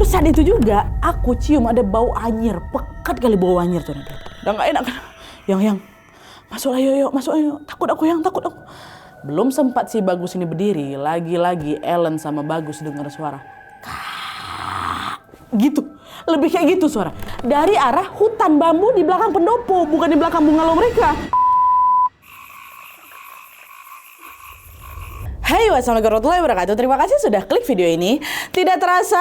Terus saat itu juga aku cium ada bau anyir, pekat kali bau anyir tuh Nadia. Udah gak enak kan? Yang masuk ayo, masuk ayo. Takut aku. Belum sempat si Bagus ini berdiri, lagi-lagi Ellen sama Bagus dengar suara. Gitu, lebih kayak gitu suara. Dari arah hutan bambu di belakang pendopo, bukan di belakang bungalow mereka. Hai, wassalamualaikum warahmatullahi wabarakatuh. Terima kasih sudah klik video ini. Tidak terasa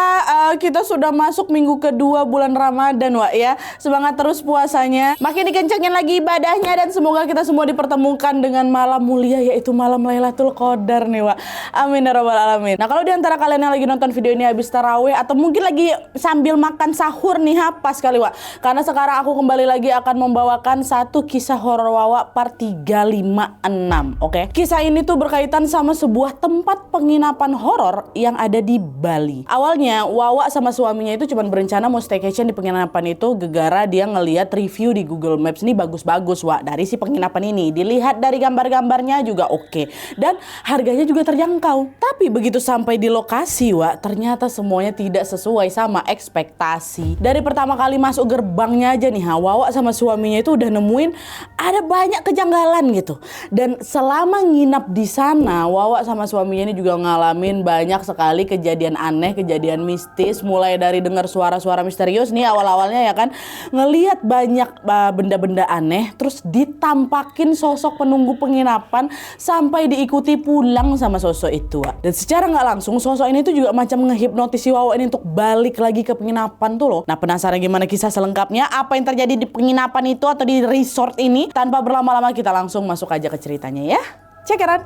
kita sudah masuk minggu kedua bulan Ramadan, Wak ya. Semangat terus puasanya. Makin dikencangin lagi ibadahnya dan semoga kita semua dipertemukan dengan malam mulia yaitu malam Lailatul Qadar nih, Wak. Amin ya rabbal alamin. Nah, kalau di antara kalian yang lagi nonton video ini habis tarawih atau mungkin lagi sambil makan sahur nih, pas kali, Wak. Karena sekarang aku kembali lagi akan membawakan satu kisah horor Wawa part 356, oke? Kisah ini tuh berkaitan sama sebuah tempat penginapan horor yang ada di Bali. Awalnya Wawa sama suaminya itu cuma berencana mau staycation di penginapan itu gegara dia ngeliat review di Google Maps ini bagus-bagus, Wak, dari si penginapan ini. Dilihat dari gambar-gambarnya juga oke. Dan harganya juga terjangkau. Tapi begitu sampai di lokasi, Wak, ternyata semuanya tidak sesuai sama ekspektasi. Dari pertama kali masuk gerbangnya aja nih, Wawa sama suaminya itu udah nemuin ada banyak kejanggalan gitu. Dan selama nginap di sana, Wawa sama suaminya ini juga ngalamin banyak sekali kejadian aneh, kejadian mistis, mulai dari dengar suara-suara misterius nih awal-awalnya ya kan, ngelihat banyak benda-benda aneh, terus ditampakin sosok penunggu penginapan sampai diikuti pulang sama sosok itu. Dan secara nggak langsung sosok ini tuh juga macam ngehipnotisi Wawa ini untuk balik lagi ke penginapan tuh loh. Nah, penasaran gimana kisah selengkapnya, apa yang terjadi di penginapan itu atau di resort ini? Tanpa berlama-lama kita langsung masuk aja ke ceritanya ya. Check it out.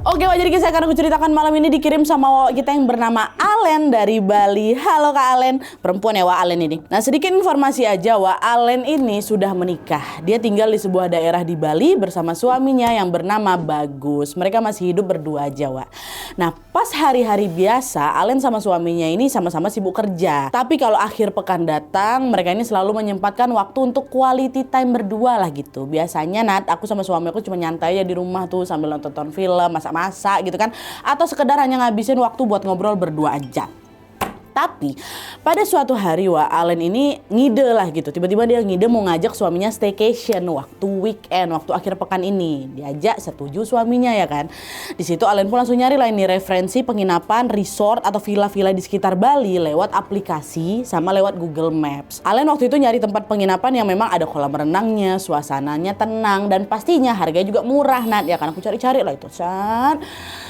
Oke, jadi kisah yang akan aku ceritakan malam ini dikirim sama Wawa kita yang bernama Alen dari Bali. Halo Kak Alen, perempuan ya Wak Alen ini. Nah, sedikit informasi aja, Wak Alen ini sudah menikah. Dia tinggal di sebuah daerah di Bali bersama suaminya yang bernama Bagus. Mereka masih hidup berdua aja, Wak. Nah, pas hari-hari biasa, Alen sama suaminya ini sama-sama sibuk kerja. Tapi kalau akhir pekan datang, mereka ini selalu menyempatkan waktu untuk quality time berdua lah gitu. Biasanya Nat, aku sama suami aku cuma nyantai aja di rumah tuh sambil nonton film, masak gitu kan, atau sekedar hanya ngabisin waktu buat ngobrol berdua aja. Tapi pada suatu hari Wak Alen ini ngide lah gitu. Tiba-tiba dia ngide mau ngajak suaminya staycation waktu weekend, waktu akhir pekan ini. Diajak, setuju suaminya ya kan. Di situ Alen pun langsung nyari lah ini referensi penginapan, resort atau villa-villa di sekitar Bali lewat aplikasi sama lewat Google Maps. Alen waktu itu nyari tempat penginapan yang memang ada kolam renangnya, suasananya tenang dan pastinya harganya juga murah Nat ya kan. Aku cari-cari lah itu.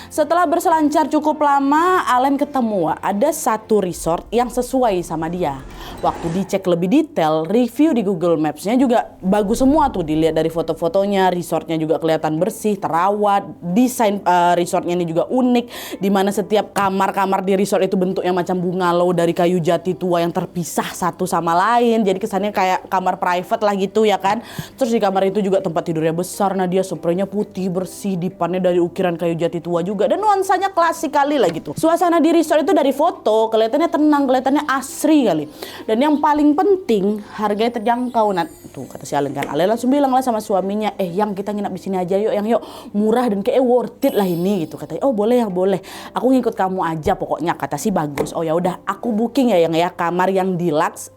Setelah berselancar cukup lama, Alen ketemu ada satu resort yang sesuai sama dia. Waktu dicek lebih detail, review di Google Maps-nya juga bagus semua tuh. Dilihat dari foto-fotonya, resortnya juga kelihatan bersih, terawat. Desain resortnya ini juga unik, di mana setiap kamar-kamar di resort itu bentuknya macam bungalow dari kayu jati tua yang terpisah satu sama lain. Jadi kesannya kayak kamar private lah gitu ya kan. Terus di kamar itu juga tempat tidurnya besar, Nadia, spraynya putih bersih, dipannya dari ukiran kayu jati tua juga. Dan nuansanya klasik kali lah gitu. Suasana di resort itu dari foto kelihatannya tenang, kelihatannya asri kali. Dan yang paling penting harganya terjangkau Nat. Tuh kata si Alen kan. Alen langsung bilang lah sama suaminya, yang kita nginap di sini aja yuk, yuk murah dan kayak worth it lah ini gitu. Katanya, oh boleh ya boleh. Aku ngikut kamu aja pokoknya, kata si Bagus. Oh ya udah, aku booking ya yang ya kamar yang deluxe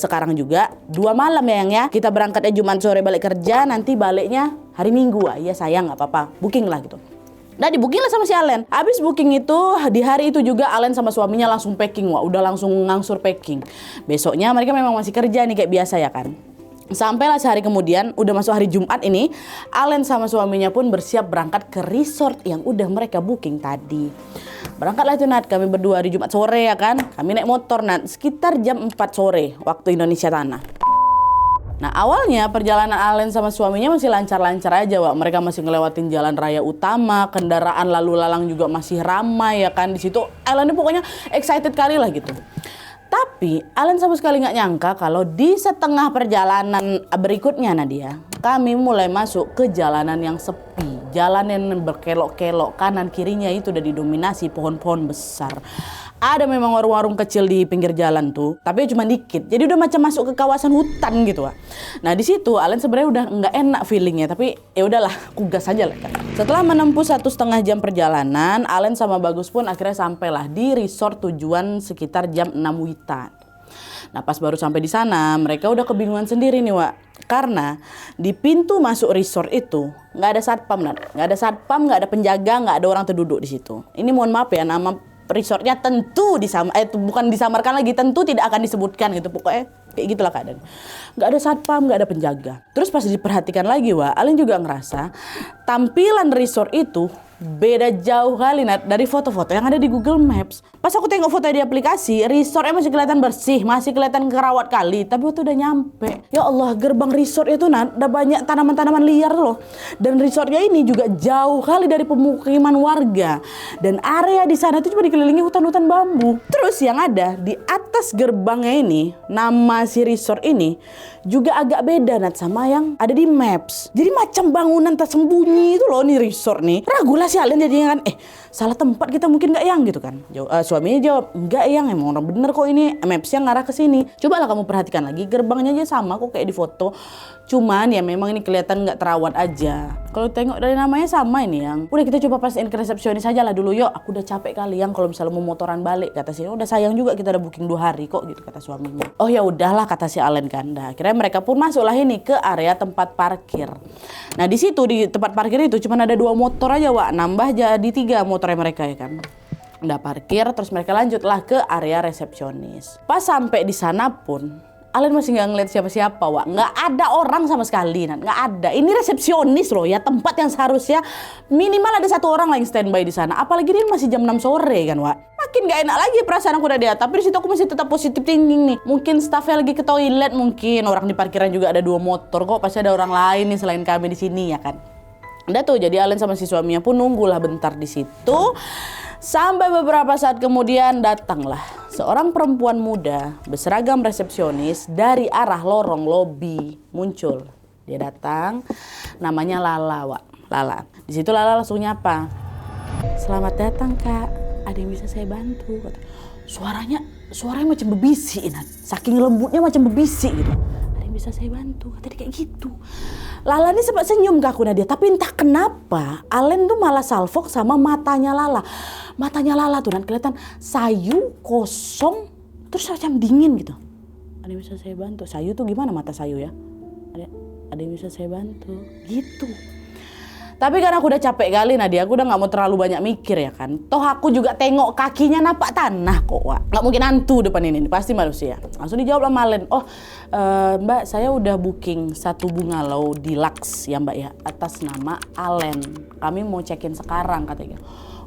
sekarang juga 2 malam ya yang ya. Kita berangkatnya Jumat sore balik kerja, nanti baliknya hari Minggu. Iya sayang nggak apa-apa, booking lah gitu. Nah, di booking lah sama si Alen. Abis booking itu, di hari itu juga Alen sama suaminya langsung packing, Wak. Udah langsung ngangsur packing. Besoknya mereka memang masih kerja nih kayak biasa ya kan. Sampailah sehari kemudian, udah masuk hari Jumat ini, Alen sama suaminya pun bersiap berangkat ke resort yang udah mereka booking tadi. Berangkatlah itu Nat, kami berdua hari Jumat sore ya kan. Kami naik motor Nat, sekitar jam 4 sore waktu Indonesia Tanah. Nah, awalnya perjalanan Alen sama suaminya masih lancar-lancar aja, Wak. Mereka masih ngelewatin jalan raya utama, kendaraan lalu lalang juga masih ramai ya kan. Di situ Alen ini pokoknya excited kali lah gitu. Tapi Alen sama sekali nggak nyangka kalau di setengah perjalanan berikutnya Nadia, kami mulai masuk ke jalanan yang sepi. Jalan yang berkelok-kelok, kanan kirinya itu udah didominasi pohon-pohon besar. Ada memang warung-warung kecil di pinggir jalan tuh, tapi cuma dikit. Jadi udah macam masuk ke kawasan hutan gitu, Wak. Nah, di situ Alen sebenarnya udah nggak enak feelingnya, tapi ya udahlah, aku gas aja lah kan. Setelah menempuh 1,5 jam perjalanan, Alen sama Bagus pun akhirnya sampailah di resort tujuan sekitar jam 6 WITA. Nah, pas baru sampai di sana, mereka udah kebingungan sendiri nih, Wak. Karena di pintu masuk resort itu nggak ada satpam, nggak ada satpam, nggak ada penjaga, nggak ada orang terduduk di situ. Ini mohon maaf ya, nama resortnya tentu bukan disamarkan lagi, tentu tidak akan disebutkan gitu, pokoknya kayak gitulah keadaan. Nggak ada satpam, nggak ada penjaga. Terus pas diperhatikan lagi, Wak, Alen juga ngerasa tampilan resort itu beda jauh kali dari foto-foto yang ada di Google Maps. Pas aku tengok foto di aplikasi, resortnya masih kelihatan bersih, masih kelihatan kerawat kali. Tapi waktu udah nyampe, ya Allah, gerbang resort itu ada banyak tanaman-tanaman liar loh. Dan resortnya ini juga jauh kali dari pemukiman warga. Dan area di sana itu cuma dikelilingi hutan-hutan bambu. Terus yang ada di atas gerbangnya ini, nama si resort ini juga agak beda sama yang ada di Maps. Jadi macam bangunan tersembunyi itu loh nih resort nih. Ragu lah si Alen jadinya kan, salah tempat kita mungkin nggak yang gitu kan. Suaminya jawab, enggak yang, emang orang bener kok ini Maps yang ngarah ke sini. Cobalah kamu perhatikan lagi, gerbangnya aja sama kok kayak di foto. Cuman ya memang ini kelihatan nggak terawat aja. Kalau tengok dari namanya sama ini yang. Udah kita coba pastiin ke resepsionis aja lah dulu yuk. Aku udah capek kali yang kalau misalnya mau motoran balik, kata si. Udah sayang juga kita udah booking 2 hari kok gitu kata suaminya. Oh ya udahlah kata si Alen kan. Nah, akhirnya mereka pun masuklah ini ke area tempat parkir. Nah di situ di tempat parkir itu cuma ada 2 motor aja, Wak. Nambah jadi 3 motornya mereka ya kan. Udah parkir terus mereka lanjutlah ke area resepsionis. Pas sampai di sana pun Alen masih nggak ngeliat siapa-siapa, Wak. Nggak ada orang sama sekali, nggak ada. Ini resepsionis loh ya, tempat yang seharusnya minimal ada 1 orang lah yang standby di sana. Apalagi ini masih jam 6 sore kan, Wak. Makin nggak enak lagi perasaan aku udah lihat. Tapi di situ aku masih tetap positif thinking nih. Mungkin staffnya lagi ke toilet, mungkin orang di parkiran juga ada 2 motor kok. Pasti ada orang lain nih selain kami di sini ya kan. Udah tuh, jadi Alen sama si suaminya pun nunggulah bentar di situ. Sampai beberapa saat kemudian datanglah seorang perempuan muda berseragam resepsionis dari arah lorong lobi muncul. Dia datang, namanya Lala, Wak. Lala. Di situ Lala langsung nyapa. Selamat datang Kak, ada yang bisa saya bantu? Suaranya macam bebisik, saking lembutnya macam bebisik gitu. Ada yang bisa saya bantu? Kata dia kayak gitu. Lala ini sempat senyum ke aku Nadia, tapi entah kenapa Alen tuh malah salfok sama matanya Lala. Matanya Lala tuh kelihatan sayu, kosong, terus macam dingin gitu. Ada yang bisa saya bantu? Sayu tuh gimana mata sayu ya? Ada yang bisa saya bantu? Gitu. Tapi karena aku udah capek kali Nadia, aku udah gak mau terlalu banyak mikir ya kan. Toh aku juga tengok kakinya napak tanah kok, Wak. Gak mungkin hantu depan ini, pasti manusia. Langsung dijawab sama Alen, Mbak saya udah booking 1 bungalow deluxe ya Mbak ya, atas nama Alen. Kami mau check-in sekarang katanya.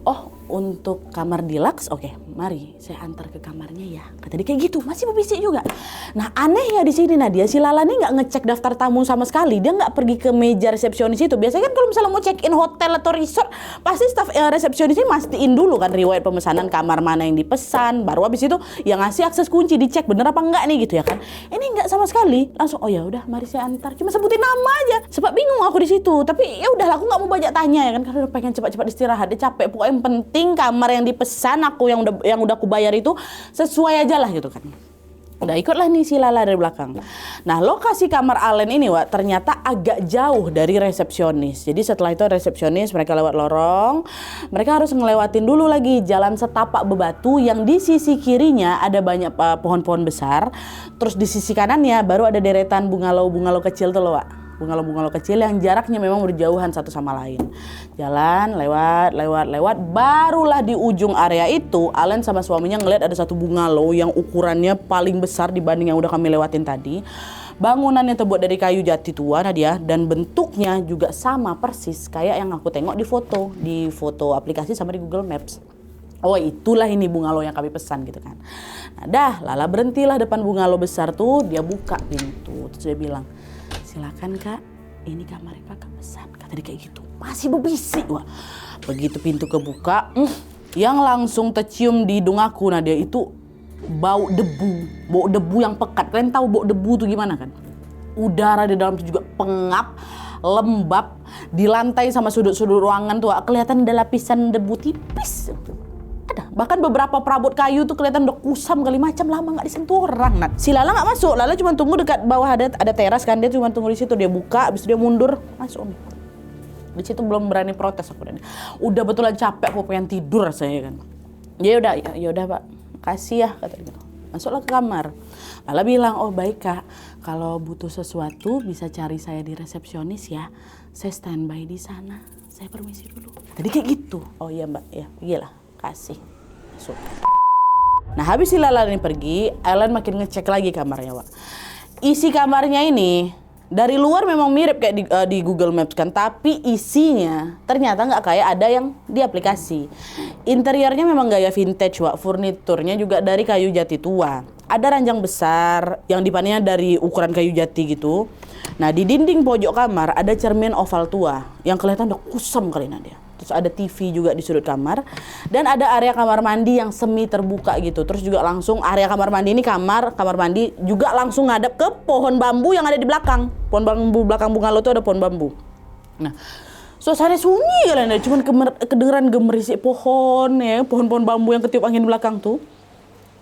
Oh untuk kamar deluxe, oke, mari saya antar ke kamarnya ya. Kata dia kayak gitu, masih berbisik juga. Nah anehnya di sini Nadia, si Lala nih nggak ngecek daftar tamu sama sekali. Dia nggak pergi ke meja resepsionis itu. Biasanya kan kalau misalnya mau check in hotel atau resort, pasti staf resepsionis ini mastiin dulu kan riwayat pemesanan kamar mana yang dipesan. Baru habis itu yang ngasih akses kunci, dicek bener apa enggak nih gitu ya kan. Ini nggak sama sekali, langsung oh ya udah mari saya antar. Cuma sebutin nama aja. Sebab bingung aku di situ. Tapi ya udahlah, aku nggak mau banyak tanya ya kan, karena udah pengen cepat-cepat istirahat. Dia capek. Pokoknya yang penting kamar yang dipesan aku yang udah aku bayar itu sesuai aja lah gitu kan. Udah ikutlah nih si Lala dari belakang. Nah lokasi kamar Alen ini Wak ternyata agak jauh dari resepsionis. Jadi setelah itu resepsionis mereka lewat lorong. Mereka harus ngelewatin dulu lagi jalan setapak bebatu yang di sisi kirinya ada banyak pohon-pohon besar. Terus di sisi kanannya baru ada deretan bungalow-bungalow kecil tuh loh Wak. Bungalow-bungalow kecil yang jaraknya memang berjauhan satu sama lain. Jalan, lewat, barulah di ujung area itu Alen sama suaminya ngeliat ada 1 bungalow yang ukurannya paling besar dibanding yang udah kami lewatin tadi. Bangunannya terbuat dari kayu jati tua Nadia, dan bentuknya juga sama persis kayak yang aku tengok di foto aplikasi sama di Google Maps. Oh itulah ini bungalow yang kami pesan gitu kan. Nah dah, Lala berhentilah depan bungalow besar tuh, dia buka pintu, terus dia bilang, silakan Kak, ini kamar Kakak pesan. Kata dia kayak gitu, masih berbisik Wak. Begitu pintu kebuka, yang langsung tercium di hidung aku Nadia itu bau debu yang pekat. Kalian tahu bau debu tuh gimana kan? Udara di dalam juga pengap, lembab. Di lantai sama sudut-sudut ruangan tuh kelihatan ada lapisan debu tipis. ada. Bahkan beberapa perabot kayu tuh kelihatan udah kusam kali, macam lama nggak disentuh orang. Nat. Si Lala nggak masuk, Lala cuma tunggu dekat bawah ada teras kan, dia cuma tunggu di situ, dia buka, habis itu dia mundur, masuk. Di situ belum berani protes aku udah betulan capek, aku pengen tidur saya kan. Ya udah Pak, kasih ya kata dia. Masuklah ke kamar. Lala bilang, oh baik Kak, kalau butuh sesuatu bisa cari saya di resepsionis ya. Saya standby di sana. Saya permisi dulu. Tadi kayak gitu. Oh iya Mbak, ya pergilah. Kasih. Masuk. Nah habis si Lala ini pergi, Ellen makin ngecek lagi kamarnya Pak. Isi kamarnya ini dari luar memang mirip kayak di Google Maps kan, tapi isinya ternyata nggak kayak ada yang di aplikasi. Interiornya memang gaya vintage Wak, furniturnya juga dari kayu jati tua. Ada ranjang besar yang dipanenya dari ukuran kayu jati gitu. Nah di dinding pojok kamar ada cermin oval tua yang kelihatan udah kusam kali dia. Terus ada TV juga di sudut kamar dan ada area kamar mandi yang semi terbuka gitu. Terus juga langsung area kamar mandi ini kamar mandi juga langsung ngadep ke pohon bambu yang ada di belakang. Pohon bambu belakang bungalow tuh ada pohon bambu. Nah, suasana sunyi kalian, cuman kedengeran gemerisik pohon ya, pohon-pohon bambu yang ketiup angin belakang tuh.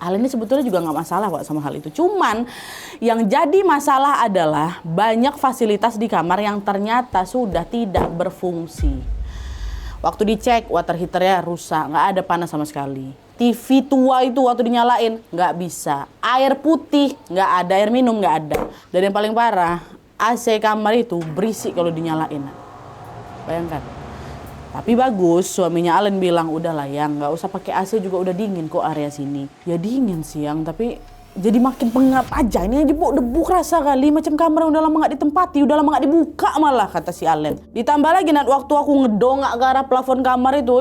Hal ini sebetulnya juga nggak masalah Pak sama hal itu. Cuman yang jadi masalah adalah banyak fasilitas di kamar yang ternyata sudah tidak berfungsi. Waktu dicek water heaternya rusak, nggak ada panas sama sekali. TV tua itu waktu dinyalain nggak bisa. Air putih nggak ada, air minum nggak ada. Dan yang paling parah, AC kamar itu berisik kalau dinyalain. Bayangkan. Tapi bagus, suaminya Allen bilang, udahlah yang nggak usah pakai AC juga udah dingin kok area sini. Ya dingin siang, tapi jadi makin pengap aja. Ini aja debu kerasa kali, macam kamar udah lama nggak ditempati, udah lama nggak dibuka malah, kata si Allen. Ditambah lagi Nat, waktu aku ngedongak ke arah plafon kamar itu,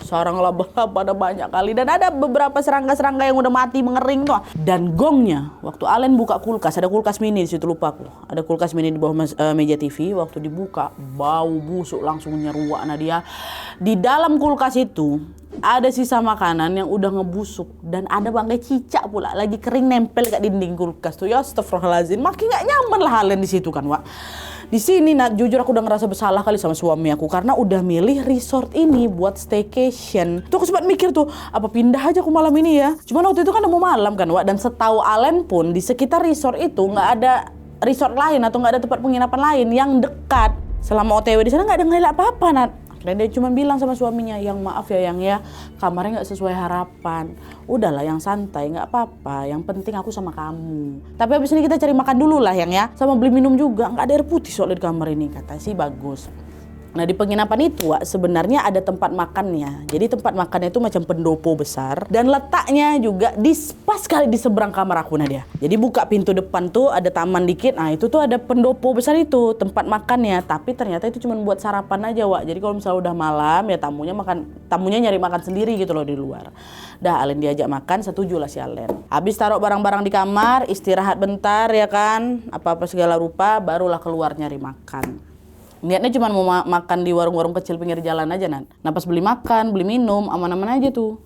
sarang laba-laba ada banyak kali. Dan ada beberapa serangga-serangga yang udah mati mengering tuh. Dan gongnya, waktu Allen buka kulkas, ada kulkas mini di situ lupa aku. Ada kulkas mini di bawah meja TV, waktu dibuka, bau busuk langsung nyeruak Nadia. Di dalam kulkas itu, ada sisa makanan yang udah ngebusuk dan ada bangkai cicak pula lagi kering nempel kat dinding kulkas tuh. Ya astagfirullahaladzim, makin gak nyaman lah Allen di situ kan Wak. Di sini Nat, jujur aku udah ngerasa bersalah kali sama suami aku karena udah milih resort ini buat staycation. Tuh aku sempat mikir tuh, apa pindah aja aku malam ini ya. Cuman waktu itu kan udah mau malam kan Wak, dan setahu Allen pun di sekitar resort itu nggak ada resort lain atau nggak ada tempat penginapan lain yang dekat. Selama OTW di sana nggak ada ngeliat apa-apa Nat. Dan dia cuma bilang sama suaminya, yang maaf ya yang ya, kamarnya nggak sesuai harapan. Udahlah yang santai, nggak apa-apa. Yang penting aku sama kamu. Tapi habis ini kita cari makan dulu lah yang ya. Sama beli minum juga, nggak ada air putih soalnya di kamar ini. Kata sih bagus. Nah di penginapan itu Wak, sebenarnya ada tempat makannya. Jadi tempat makannya itu macam pendopo besar. Dan letaknya juga pas sekali di seberang kamar aku Nadia. Jadi buka pintu depan tuh ada taman dikit. Nah itu tuh ada pendopo besar itu tempat makannya. Tapi ternyata itu cuma buat sarapan aja Wak. Jadi kalau misalnya udah malam ya tamunya nyari makan sendiri gitu loh di luar. Dah Allen diajak makan, setuju lah si Allen. Habis taruh barang-barang di kamar, istirahat bentar ya kan. Apa-apa segala rupa, barulah keluar nyari makan. Niatnya cuma mau makan di warung-warung kecil pinggir jalan aja Nan. Nah pas beli makan, beli minum, aman-aman aja tuh.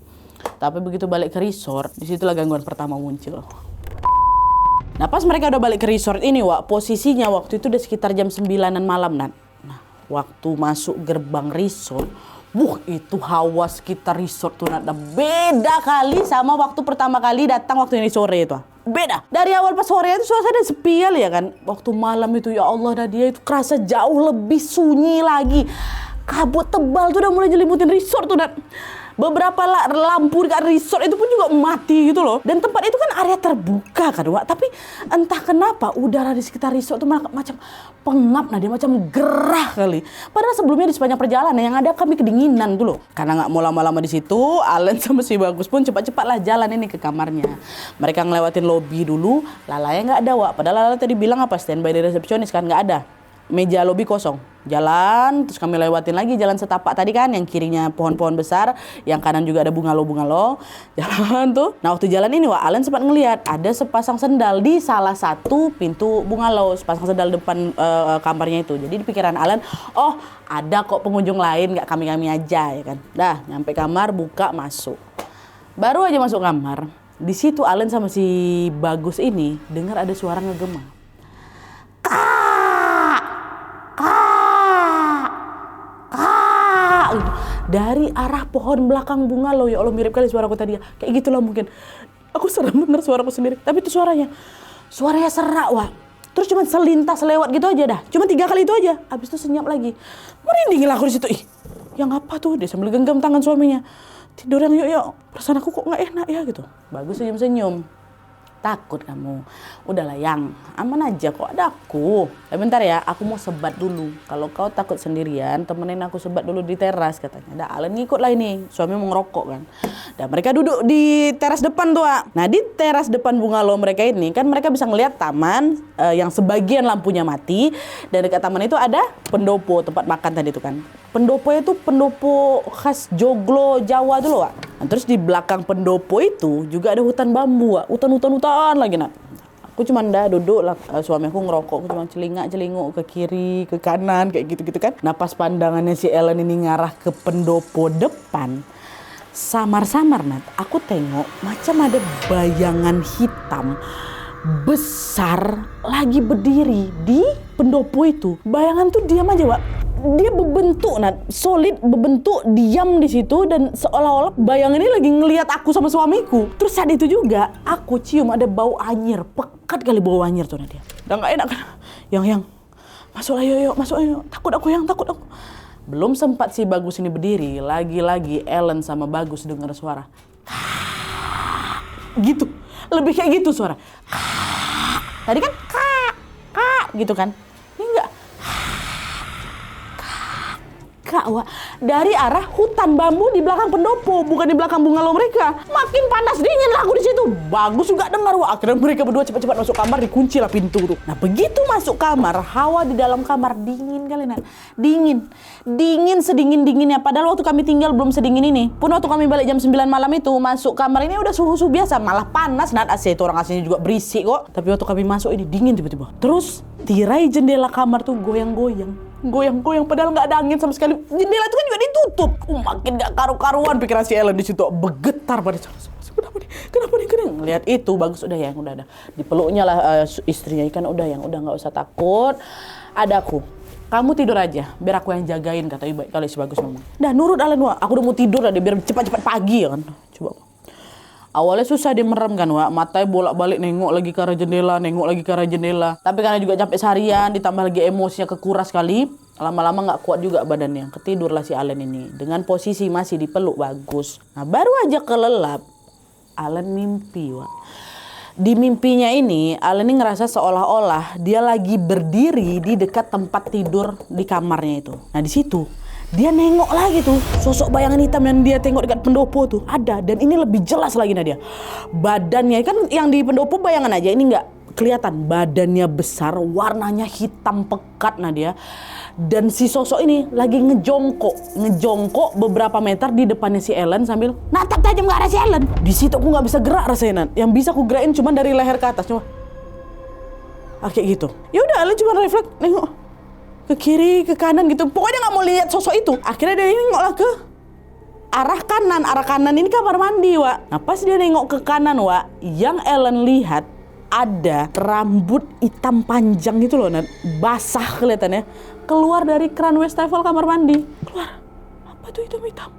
Tapi begitu balik ke resort, disitulah gangguan pertama muncul. Nah pas mereka udah balik ke resort ini Wak, posisinya waktu itu udah sekitar jam 9-an malam Nan. Nah waktu masuk gerbang resort, itu hawa sekitar resort tuh Nan. Beda kali sama waktu pertama kali datang waktu ini sore itu. Beda. Dari awal pas sore itu suasana sepi ya kan. Waktu malam itu ya Allah Nadia itu kerasa jauh lebih sunyi lagi. Kabut tebal tuh udah mulai jelimutin resort tuh dan beberapa lampu di resort itu pun juga mati gitu loh. Dan tempat itu kan area terbuka kan Wak. Tapi entah kenapa udara di sekitar resort tuh macam pengap Nadia, macam gerah kali. Padahal sebelumnya di sepanjang perjalanan yang ada kami kedinginan tuh loh. Karena nggak mau lama-lama di situ, Allen sama si Bagus pun cepat-cepatlah jalan ini ke kamarnya. Mereka ngelewatin lobi dulu, Lalanya nggak ada Wak. Padahal Lala tadi bilang apa standby di resepsionis kan nggak ada. Meja lobi kosong. Jalan, terus kami lewatin lagi jalan setapak tadi kan, yang kirinya pohon-pohon besar, yang kanan juga ada bungalow-bungalow. Jalan tuh. Nah waktu jalan ini Wak, Allen sempat ngelihat ada sepasang sendal di salah satu pintu bungalow, sepasang sendal depan kamarnya itu. Jadi di pikiran Allen, oh ada kok pengunjung lain, nggak kami-kami aja ya kan. Dah nyampe kamar, buka, masuk. Baru aja masuk kamar, di situ Allen sama si Bagus ini dengar ada suara ngegema. dari arah pohon belakang bungalow. Ya Allah, mirip kali suaraku tadi ya. Kayak gitulah mungkin. Aku sering denger suaraku sendiri. Tapi itu suaranya serak, Wak. Terus cuma selintas lewat gitu aja dah. Cuma 3 kali itu aja. Habis itu senyap lagi. Merinding lah aku di situ. Ih, yang apa tuh? Dia sambil genggam tangan suaminya. Tidur yang yuk. Perasaan aku kok nggak enak ya gitu. Bagus senyum-senyum. Takut kamu. Udahlah yang aman aja kok, ada aku. Bentar ya, aku mau sebat dulu. Kalau kau takut sendirian, temenin aku sebat dulu di teras katanya. Dah Alen ngikut lah ini. Suami mau ngerokok kan. Dan mereka duduk di teras depan tuh, Wak. Nah di teras depan bungalow mereka ini kan mereka bisa ngeliat taman yang sebagian lampunya mati. Dan dekat taman itu ada pendopo, tempat makan tadi itu kan. Pendoponya itu pendopo khas Joglo Jawa dulu, Wak. Nah, terus di belakang pendopo itu juga ada hutan bambu, Wak. Hutan lagi nak. Aku cuma duduk lah, suami aku ngerokok, aku cuma celinguk ke kiri, ke kanan kayak gitu-gitu kan. Nah pas pandangannya si Ellen ini ngarah ke pendopo depan, samar-samar Nat, aku tengok macam ada bayangan hitam besar lagi berdiri di pendopo itu. Bayangan tuh diam aja, Wak. Dia berbentuk, Nat, solid, berbentuk, diam di situ dan seolah-olah bayangan ini lagi ngelihat aku sama suamiku. Terus saat itu juga aku cium ada bau anyir, pekat kali bau anyir tuh Nadia. Udah nggak enak kan? Yang masuk ayo, masuk ayo. Takut aku. Belum sempat si Bagus ini berdiri, lagi-lagi Ellen sama Bagus dengar suara. Gitu, lebih kayak gitu suara. Tadi kan kak gitu kan? Ini enggak. Kak, Wak, dari arah hutan bambu di belakang pendopo, bukan di belakang bungalow mereka. Makin panas dingin lah aku di situ. Bagus juga dengar, Wak. Akhirnya mereka berdua cepat-cepat masuk kamar, dikunci lah pintu tuh. Nah begitu masuk kamar, hawa di dalam kamar dingin kali Nat. Dingin sedingin-dinginnya. Padahal waktu kami tinggal belum sedingin ini. Pun waktu kami balik jam 9 malam itu masuk kamar ini udah suhu biasa, malah panas Nat. AC itu orang AC-nya juga berisik kok. Tapi waktu kami masuk ini dingin tiba-tiba. Terus tirai jendela kamar tuh goyang-goyang padahal nggak ada angin sama sekali. Jendela itu kan juga ditutup. Makin nggak karu-karuan pikiran si Ellen di situ, bergetar pada kenapa nih lihat itu. Bagus udah yang udah dipeluknya lah istrinya kan, udah nggak usah takut, ada aku. Kamu tidur aja, biar aku yang jagain, kata ibu kali si Bagus ngomong. Dah nurut Alen, Wak. Aku udah mau tidur dah, biar cepat-cepat pagi ya kan. Coba. Awalnya susah dia merem kan, Wak. Matanya bolak-balik nengok lagi ke arah jendela. Tapi karena juga capek seharian, ditambah lagi emosinya kekuras kali, lama-lama nggak kuat juga badannya. Ketidurlah si Alen ini dengan posisi masih dipeluk Bagus. Nah baru aja kelelap, Alen mimpi, Wak. Di mimpinya ini, Alen ini ngerasa seolah-olah dia lagi berdiri di dekat tempat tidur di kamarnya itu. Nah di situ dia nengok lagi tuh, sosok bayangan hitam yang dia tengok dekat pendopo tuh ada. Dan ini lebih jelas lagi Nadia. Badannya kan yang di pendopo bayangan aja, ini nggak kelihatan. Badannya besar, warnanya hitam pekat Nadia. Dan si sosok ini lagi ngejongkok beberapa meter di depannya si Ellen sambil natap tajam ke arah si Ellen. Di situ aku nggak bisa gerak rasanya. Yang bisa aku gerakin cuma dari leher ke atas, cuma kayak gitu. Ya udah, Ellen cuma refleks nengok ke kiri, ke kanan gitu. Pokoknya nggak mau lihat sosok itu. Akhirnya dia nengoklah ke arah kanan. Arah kanan ini kamar mandi, Wak. Nah pas dia nengok ke kanan, Wak, yang Ellen lihat ada rambut hitam panjang gitu loh, basah kelihatannya, keluar dari keran wastafel kamar mandi. Keluar. Apa tuh hitam-hitam?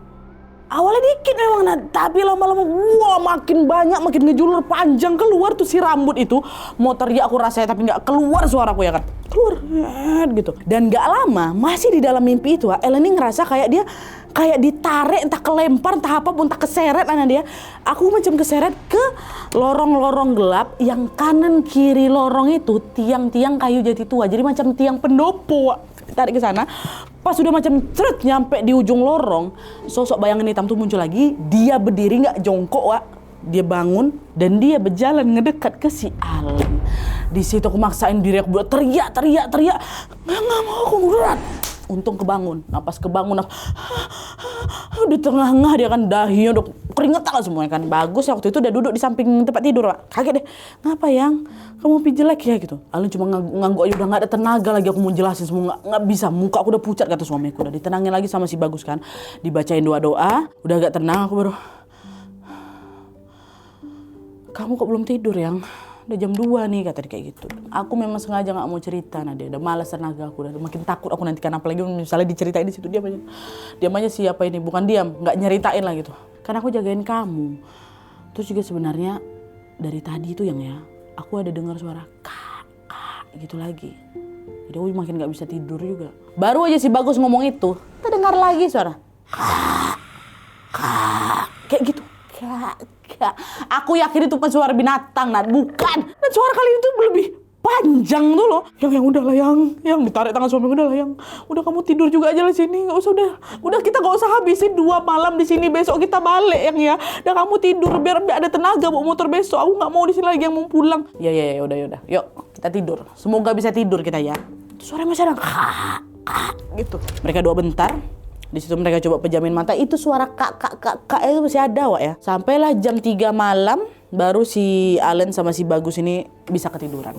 Awalnya dikit memang, tapi lama-lama wah makin banyak, makin ngejulur, panjang keluar tuh si rambut itu. Mau teriak aku rasanya tapi nggak keluar suaraku ya kan. Keluar gitu. Dan nggak lama masih di dalam mimpi itu, Ellen ini ngerasa kayak dia kayak ditarik, entah kelempar, entah apapun, entah keseret anak dia. Aku macam keseret ke lorong-lorong gelap yang kanan kiri lorong itu tiang-tiang kayu jati tua. Jadi macam tiang pendopo, tarik ke sana. Pas udah macam ceret nyampe di ujung lorong, sosok bayangan hitam tuh muncul lagi. Dia berdiri nggak jongkok, Wak. Dia bangun dan dia berjalan ngedekat ke si Alen. Di situ aku maksain diri aku buat teriak. Nggak mau aku berat. Untung kebangun. Nah pas kebangun aku di tengah-tengah dia kan dahinya udah keringetan lah semuanya kan. Bagus ya waktu itu udah duduk di samping tempat tidur, Pak. Kaget deh. Ngapa yang? Kamu mimpi jelek ya gitu. Alen cuma ngangguk aja, udah nggak ada tenaga lagi aku mau jelasin semua, nggak bisa. Muka aku udah pucat kata suamiku. Udah ditenangin lagi sama si Bagus kan. Dibacain doa-doa, udah agak tenang aku baru. Kamu kok belum tidur yang? Udah jam 2 nih kata dia kayak gitu. Aku memang sengaja nggak mau cerita, Nadia. Udah malas tenaga aku, udah makin takut aku nanti kenapa lagi misalnya diceritain di situ diam aja siapa ini, bukan diam, nggak nyeritain lah gitu. Karena aku jagain kamu. Terus juga sebenarnya dari tadi itu yang ya, aku ada dengar suara kak gitu lagi. Jadi aku makin nggak bisa tidur juga. Baru aja si Bagus ngomong itu, terdengar lagi suara kak kayak gitu. Kak. Aku yakin itu bukan suara binatang, Nat. Bukan. Dan suara kali itu lebih panjang tuh loh. Yang udahlah yang ditarik tangan suami, udahlah udah kamu tidur juga aja di sini, nggak usah udah kita nggak usah habisin 2 malam di sini, besok kita balik yang ya. Udah kamu tidur biar ada tenaga bawa motor besok. Aku nggak mau di sini lagi yang mau pulang. Ya udah. Yuk kita tidur. Semoga bisa tidur kita ya. Suara masih ada gitu. Mereka doa bentar. Di situ mereka coba pejamin mata, itu suara kak itu masih ada Wak ya. Sampailah jam 3 malam baru si Allen sama si Bagus ini bisa ketiduran.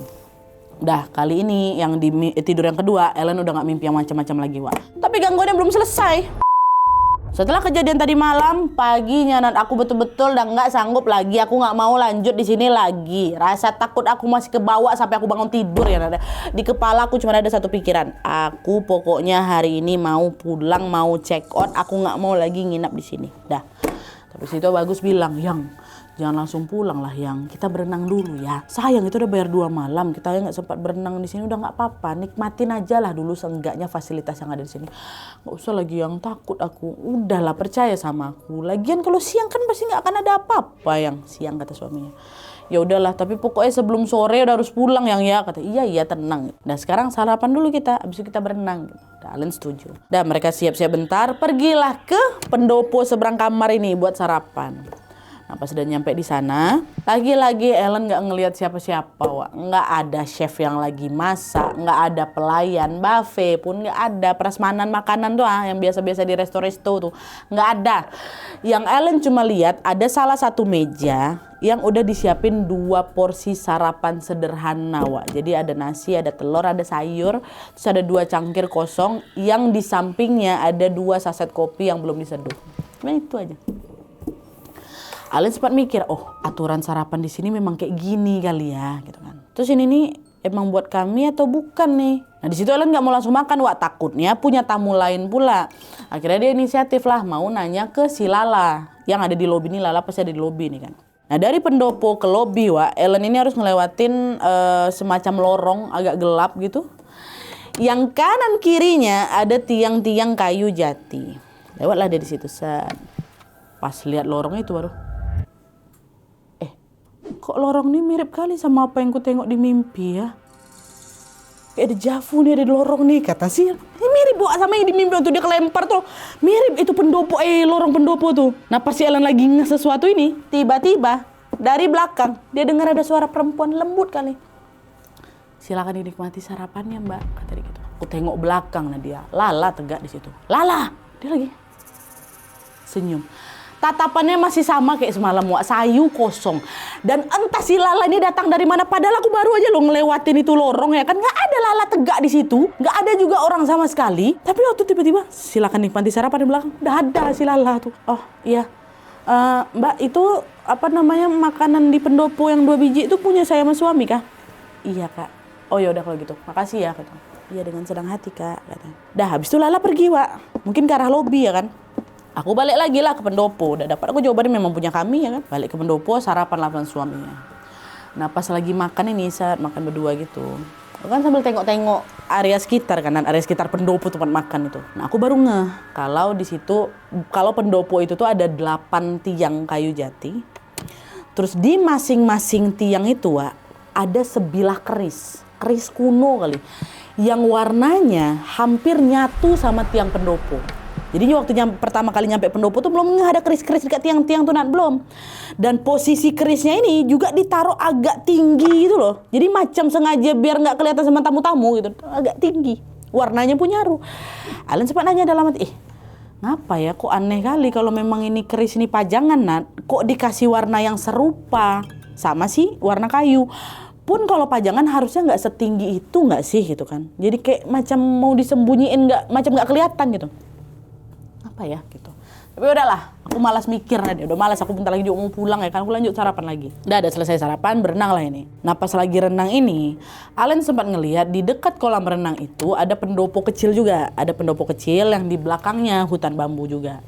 Dah kali ini yang di tidur yang kedua, Ellen udah gak mimpi yang macam-macam lagi Wak. Tapi gangguannya belum selesai. Setelah kejadian tadi malam, paginya Nat, aku betul-betul udah nggak sanggup lagi. Aku nggak mau lanjut di sini lagi. Rasa takut aku masih kebawa sampai aku bangun tidur ya Nat. Di kepala aku cuma ada satu pikiran. Aku pokoknya hari ini mau pulang, mau check out. Aku nggak mau lagi nginap di sini. Dah. Tapi situ Bagus bilang, jangan langsung pulang lah kita berenang dulu ya. Sayang itu udah bayar 2 malam, kita nggak sempat berenang di sini, udah nggak apa-apa, nikmatin aja lah dulu seenggaknya fasilitas yang ada di sini. Nggak usah lagi yang takut aku, udahlah percaya sama aku. Lagian kalau siang kan pasti nggak akan ada apa-apa siang kata suaminya. Ya udahlah, tapi pokoknya sebelum sore udah harus pulang ya kata. Iya tenang. Nah sekarang sarapan dulu kita, abis itu kita berenang. Allen setuju. Dan mereka siap-siap bentar, pergilah ke pendopo seberang kamar ini buat sarapan. Nah, pas udah nyampe di sana, lagi-lagi Ellen nggak ngelihat siapa-siapa, Wak. Nggak ada chef yang lagi masak, nggak ada pelayan, buffet pun nggak ada, prasmanan makanan tuh yang biasa-biasa di resto-resto tuh nggak ada. Yang Ellen cuma lihat ada salah satu meja yang udah disiapin 2 porsi sarapan sederhana, Wak. Jadi ada nasi, ada telur, ada sayur, terus ada 2 cangkir kosong, yang di sampingnya ada 2 saset kopi yang belum diseduh. Cuma itu aja. Allen sempat mikir, aturan sarapan di sini memang kayak gini kali ya, gitu kan. Terus ini nih emang buat kami atau bukan nih? Nah di situ Allen nggak mau langsung makan, Wak, takutnya punya tamu lain pula. Akhirnya dia inisiatif lah, mau nanya ke si Lala yang ada di lobi nih. Lala pasti ada di lobi nih kan. Nah dari pendopo ke lobi, Wak, Ellen ini harus ngelewatin semacam lorong agak gelap gitu. Yang kanan kirinya ada tiang-tiang kayu jati. Lewatlah dia di situ, set. Pas lihat lorong itu baru, kok lorong ini mirip kali sama apa yang ku tengok di mimpi ya. Kayak ada Javu nih, ada di lorong nih, kata si. Ini mirip sama yang di mimpi waktu dia kelempar tuh. Mirip itu pendopo, lorong pendopo tuh. Nah pas si Ellen lagi sesuatu ini, tiba-tiba dari belakang dia dengar ada suara perempuan lembut kali. Silakan dinikmati sarapannya Mbak, kata dia gitu. Aku tengok belakang Nadia, Lala tegak di situ. Lala, dia lagi senyum. Tatapannya masih sama kayak semalam, Wak, sayu kosong. Dan entah si Lala ini datang dari mana, padahal aku baru aja ngelewatin itu lorong ya kan. Nggak ada Lala tegak di situ, nggak ada juga orang sama sekali. Tapi waktu tiba-tiba, silakan nikmati sarapan di belakang, udah ada si Lala tuh. Oh iya, Mbak itu makanan di pendopo yang 2 biji itu punya saya sama suami kah? Iya Kak. Oh ya udah kalau gitu, makasih ya kata. Iya dengan senang hati Kak, kata. Dah habis itu Lala pergi, Wak, mungkin ke arah lobi ya kan. Aku balik lagi lah ke pendopo, udah dapat aku jawabannya memang punya kami ya kan. Balik ke pendopo, sarapan lah sama suaminya. Nah pas lagi makan ini, saat makan berdua gitu, aku kan sambil tengok-tengok area sekitar kan, area sekitar pendopo tempat makan itu. Nah aku baru ngeh kalau di situ, kalau pendopo itu tuh ada 8 tiang kayu jati. Terus di masing-masing tiang itu, Wak, ada sebilah keris kuno kali, yang warnanya hampir nyatu sama tiang pendopo. Jadi waktu pertama kali nyampe pendopo tuh belum ada keris-keris dekat tiang-tiang tuh, Nat, belum. Dan posisi kerisnya ini juga ditaruh agak tinggi gitu loh. Jadi macam sengaja biar nggak kelihatan sama tamu-tamu gitu, agak tinggi. Warnanya pun nyaru. Allen sempat nanya dalam hati, ngapa ya, kok aneh kali kalau memang ini keris ini pajangan, Nat. Kok dikasih warna yang serupa sama sih warna kayu. Pun kalau pajangan harusnya nggak setinggi itu nggak sih gitu kan. Jadi kayak macam mau disembunyiin, macam nggak kelihatan gitu. Apa ya gitu. Tapi udahlah, Aku malas mikir Nadia, udah malas, aku bentar lagi juga mau pulang ya kan, aku lanjut sarapan lagi. Udah selesai sarapan, berenang lah ini. Nah pas lagi renang ini, Alen sempat ngelihat di dekat kolam renang itu ada pendopo kecil juga. Ada pendopo kecil yang di belakangnya hutan bambu juga.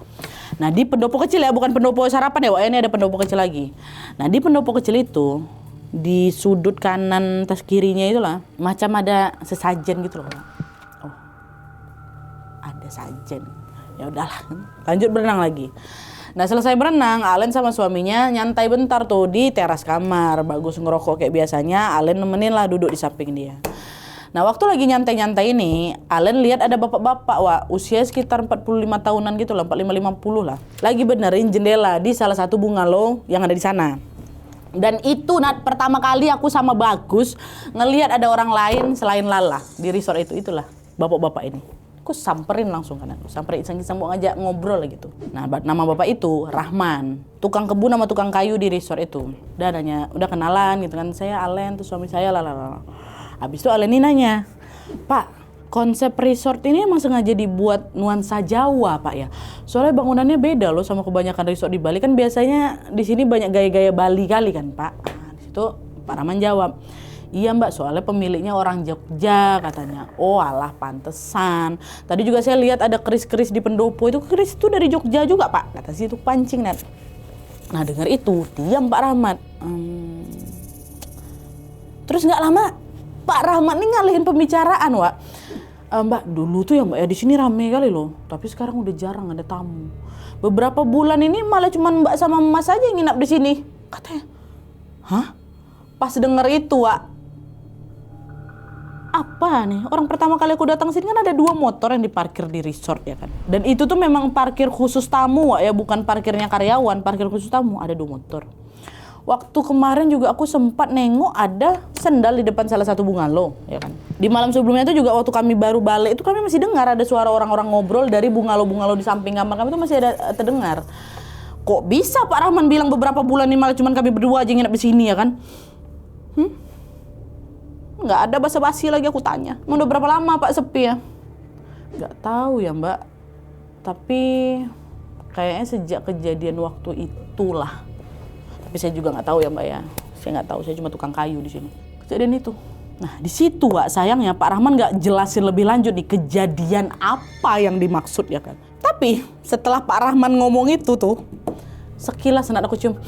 Nah di pendopo kecil ya, bukan pendopo sarapan ya, wah ini ada pendopo kecil lagi. Nah di pendopo kecil itu, di sudut kanan atas kirinya itulah, macam ada sesajen gitu loh. Oh, ada sajen. Ya udahlah, lanjut berenang lagi. Nah selesai berenang, Alen sama suaminya nyantai bentar tuh di teras kamar. Bagus ngerokok kayak biasanya, Alen nemenin lah duduk di samping dia. Nah waktu lagi nyantai-nyantai ini, Alen lihat ada bapak-bapak, wah usia sekitar 45 tahunan gitu lah, 45-50 lah. Lagi benerin jendela di salah satu bungalow yang ada di sana. Dan itu pertama kali aku sama Bagus ngelihat ada orang lain selain Lala di resort itu, itulah bapak-bapak ini. Aku samperin langsung kan, aku samperin iseng-iseng mau ngajak ngobrol gitu. Nah nama bapak itu Rahman, tukang kebun sama tukang kayu di resort itu. Udah nanya, udah kenalan gitu kan, saya Alen tuh suami saya lalala. Habis itu Alen ini nanya, Pak, konsep resort ini emang sengaja dibuat nuansa Jawa Pak ya? Soalnya bangunannya beda loh sama kebanyakan resort di Bali, kan biasanya di sini banyak gaya-gaya Bali kali kan Pak. Nah, di situ Pak Rahman jawab, iya Mbak, soalnya pemiliknya orang Jogja katanya. Oh alah pantesan. Tadi juga saya lihat ada keris-keris di pendopo, itu keris itu dari Jogja juga Pak, kata si itu pancing Nat. Nah dengar itu diam Pak Rahmat. Terus nggak lama Pak Rahmat nih ngalihin pembicaraan Wak. Mbak dulu tuh ya Mbak ya di sini rame kali loh, tapi sekarang udah jarang ada tamu. Beberapa bulan ini malah cuma Mbak sama Mas aja yang nginap di sini, katanya. Hah? Pas denger itu Wak, apa nih? Orang pertama kali aku datang sini kan ada 2 motor yang diparkir di resort ya kan. Dan itu tuh memang parkir khusus tamu ya, bukan parkirnya karyawan, parkir khusus tamu, ada 2 motor. Waktu kemarin juga aku sempat nengok ada sendal di depan salah satu bungalow ya kan. Di malam sebelumnya itu juga waktu kami baru balik itu kami masih dengar ada suara orang-orang ngobrol dari bungalow-bungalow di samping kamar kami itu masih ada terdengar. Kok bisa Pak Rahman bilang beberapa bulan ini malah cuma kami berdua aja nginep di sini ya kan? Nggak ada basa-basi lagi aku tanya. Mau udah berapa lama Pak sepi ya? Nggak tahu ya Mbak. Tapi kayaknya sejak kejadian waktu itulah. Tapi saya juga nggak tahu ya Mbak ya. Saya nggak tahu. Saya cuma tukang kayu di sini. Kejadian itu. Nah di situ Wak, sayangnya Pak Rahman nggak jelasin lebih lanjut nih kejadian apa yang dimaksud ya kan. Tapi setelah Pak Rahman ngomong itu tuh, sekilas Nat aku cium.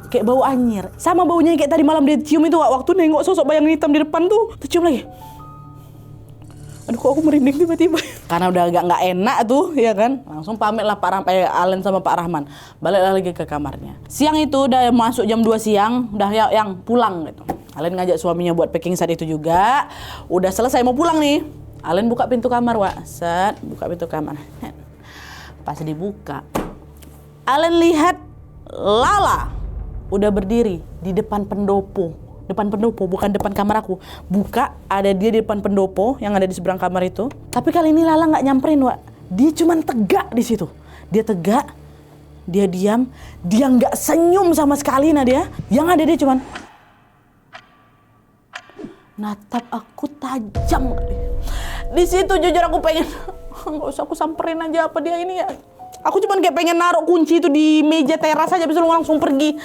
Kayak bau anyir, sama baunya kayak tadi malam dia cium itu waktu nengok sosok bayang hitam di depan tuh, tercium lagi. Aduh kok aku merinding tiba-tiba. Karena udah nggak enak tuh ya kan, langsung pamit lah Alen sama Pak Rahman, baliklah lagi ke kamarnya. Siang itu udah masuk jam 2 siang, udah yang pulang gitu. Alen ngajak suaminya buat packing saat itu juga. Udah selesai mau pulang nih, Alen buka pintu kamar Wak, buka pintu kamar. Pas dibuka, Alen lihat Lala udah berdiri di depan pendopo. Depan pendopo, bukan depan kamar aku. Buka, ada dia di depan pendopo yang ada di seberang kamar itu. Tapi kali ini Lala nggak nyamperin Wak. Dia cuman tegak di situ. Dia tegak, dia diam, dia nggak senyum sama sekali Nadia. Yang ada dia cuman natap aku tajam. Di situ jujur aku pengen, nggak usah aku samperin aja apa dia ini ya. Aku cuman kayak pengen naruh kunci itu di meja teras aja, bisa langsung pergi.